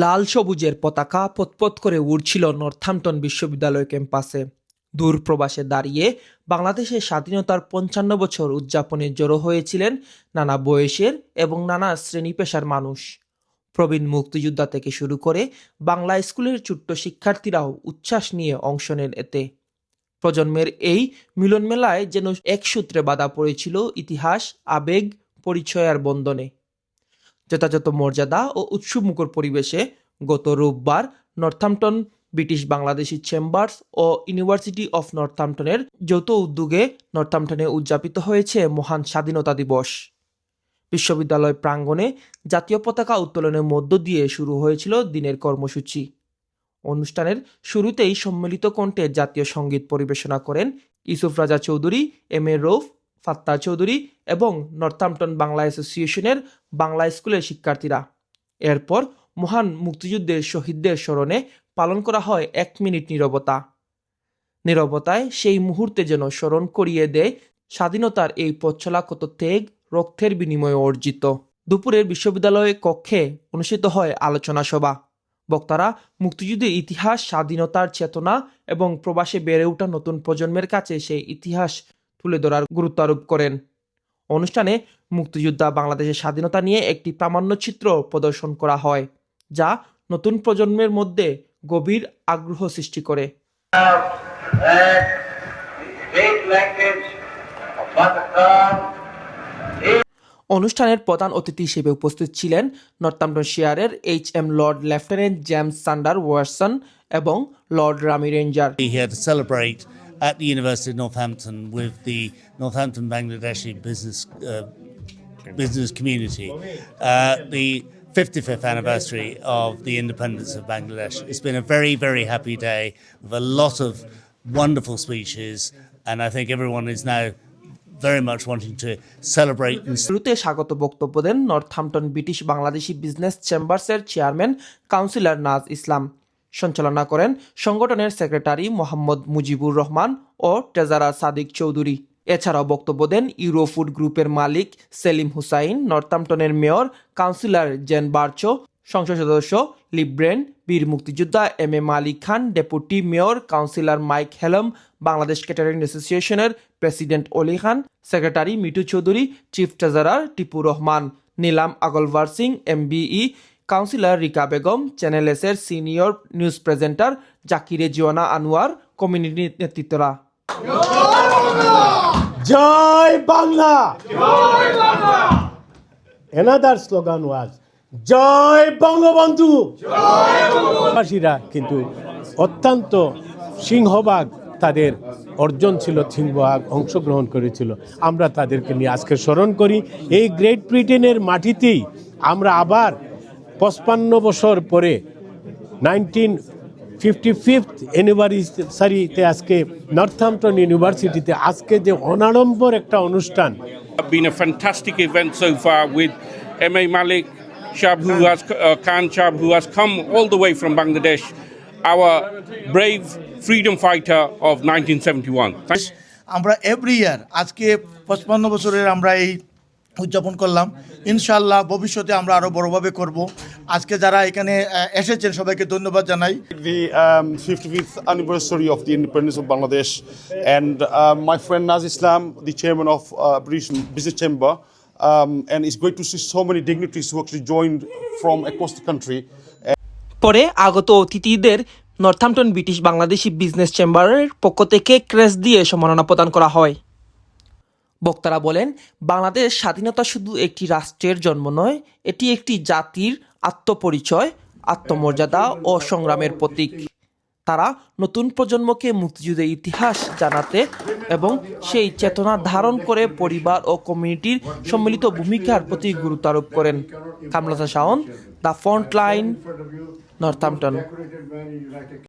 লাল সবুজের পতাকা পথপথ করে উড়ছিল নর্থহ্যাম্পটন বিশ্ববিদ্যালয় ক্যাম্পাসে। দূর প্রবাসে দাঁড়িয়ে বাংলাদেশের স্বাধীনতার ৫৫ বছর উদযাপনে জড়ো হয়েছিলেন নানা বয়সের এবং নানা শ্রেণী পেশার মানুষ। প্রবীণ মুক্তিযোদ্ধা থেকে শুরু করে বাংলা স্কুলের ছোট্ট শিক্ষার্থীরাও উচ্ছ্বাস নিয়ে অংশ নেন এতে। প্রজন্মের এই মিলন মেলায় যেন এক সূত্রে বাঁধা পড়েছিল ইতিহাস, আবেগ, পরিচয় আর বন্ধনে। যথাযথ মর্যাদা ও উৎসবমুখর পরিবেশে গত রোববার নর্থহ্যাম্পটন ব্রিটিশ বাংলাদেশি চেম্বার্স ও ইউনিভার্সিটি অফ নর্থহ্যাম্পটনের যৌথ উদ্যোগে নর্থহ্যাম্পটনে উদযাপিত হয়েছে মহান স্বাধীনতা দিবস। বিশ্ববিদ্যালয় প্রাঙ্গণে জাতীয় পতাকা উত্তোলনের মধ্য দিয়ে শুরু হয়েছিল দিনের কর্মসূচি। অনুষ্ঠানের শুরুতেই সম্মিলিত কণ্ঠে জাতীয় সঙ্গীত পরিবেশনা করেন ইউসুফ রাজা চৌধুরী, এম এ রৌফ, ফাত্তা চৌধুরী এবং নর্থহ্যাম্পটন বাংলা অ্যাসোসিয়েশনের বাংলা স্কুলের শিক্ষার্থীরা। এরপর মহান মুক্তিযুদ্ধের শহীদদের স্মরণে পালন করা হয় ১ মিনিট নীরবতা। নীরবতায় সেই মুহূর্তে যেন স্মরণ করিয়ে দেয় স্বাধীনতার এই পথ চলা কত ত্যাগ, রক্তের বিনিময়ে অর্জিত। দুপুরের বিশ্ববিদ্যালয় কক্ষে অনুষ্ঠিত হয় আলোচনা সভা। বক্তারা মুক্তিযুদ্ধের ইতিহাস, স্বাধীনতার চেতনা এবং প্রবাসে বেড়ে ওঠা নতুন প্রজন্মের কাছে সেই ইতিহাস তুলে ধরার গুরুত্ব আরোপ করেন। অনুষ্ঠানে মুক্তিযোদ্ধা বাংলাদেশের স্বাধীনতা নিয়ে একটি প্রামাণ্যচিত্র প্রদর্শন করা হয়, যা নতুন প্রজন্মের মধ্যে গভীর আগ্রহ সৃষ্টি করে। অনুষ্ঠানের প্রধান অতিথি হিসেবে উপস্থিত ছিলেন নর্থহ্যাম্পটনশায়ারের H M. Lord lieutenant James Saunders Watson এবং lord Rami Ranger. Here to celebrate at the University of Northampton with the Northampton Bangladeshi business community, the 55th anniversary of the independence of Bangladesh. It's been a very, very happy day with a lot of wonderful speeches, and I think everyone is now very much wanting to celebrate. শুরুতে স্বাগত বক্তব্য দেন Northampton British Bangladeshi business চেম্বার্সের chairman councillor Naz Islam. সঞ্চালনা করেন সংগঠনের secretary Mohammad Mujibur Rahman ও treasurer Sadiq Chowdhury. এছাড়াও বক্তব্য দেন ইউরোফুড গ্রুপের মালিক সেলিম হুসাইন, নর্থহ্যাম্পটনের মেয়র কাউন্সিলর জেন বার্চো, সংসদ সদস্য লিব্রেন, বীর মুক্তিযোদ্ধা M A Malik Khan, deputy mayor councillor Mike Helm, Bangladesh catering অ্যাসোসিয়েশনের president Oli Khan, secretary Mitu Chowdhury, chief treasurer Tipu Rahman, Neelam আগলভার সিং, এমবিই, কাউন্সিলর রিকা বেগম, চ্যানেল এসের সিনিয়র নিউজ প্রেজেন্টার জাকিরে জিওয়ানা আনোয়ার, কমিউনিটি নেতৃত্বরা। জয় বাংলা! Another slogan was জয় বঙ্গবন্ধু। প্রবাসীরা কিন্তু অত্যন্ত সিংহভাগ তাদের অর্জন ছিল, সিংহভাগ অংশগ্রহণ করেছিল। আমরা তাদেরকে নিয়ে আজকে স্মরণ করি। এই গ্রেট ব্রিটেনের মাটিতেই আমরা আবার ৫৫ বছর পরে 1955th অ্যানিভার্সারিতে আজকে নর্থহ্যাম্পটন ইউনিভার্সিটিতে আজকে যে অনাড়ম্বর একটা অনুষ্ঠান। Been a fantastic event so far with M.A. Malik Shab, Khan Shab, who has come all the way from Bangladesh, our brave freedom fighter of 1971. আমরা এভরি ইয়ার আজকে ৫৫ বছরের আমরা এই উদযাপন করলাম। ইনশাআল্লাহ ভবিষ্যতে আমরা আরো বড়ভাবে করব। আজকে যারা এখানে এসেছেন সবাইকে ধন্যবাদ জানাই। The 55th anniversary of the independence of Bangladesh, and my friend Naz Islam, the chairman of British Business Chamber, and it's great to see so many dignitaries who actually joined from across the country. পরে আগত অতিথিদের Northampton British Bangladeshi business চেম্বারের পক্ষ থেকে crest দিয়ে সম্মাননা প্রদান করা হয়। বক্তারা বলেন, বাংলাদেশ স্বাধীনতা শুধু একটি রাষ্ট্রের জন্ম নয়, এটি একটি জাতির আত্মপরিচয়, আত্মমর্যাদা ও সংগ্রামের প্রতীক। তারা নতুন প্রজন্মকে মুক্তিযুদ্ধের ইতিহাস জানাতে এবং সেই চেতনা ধারণ করে পরিবার ও কমিউনিটির সম্মিলিত ভূমিকার প্রতি গুরুত্ব আরোপ করেন। Kamrul Hasan Shaon, the front line, Northampton.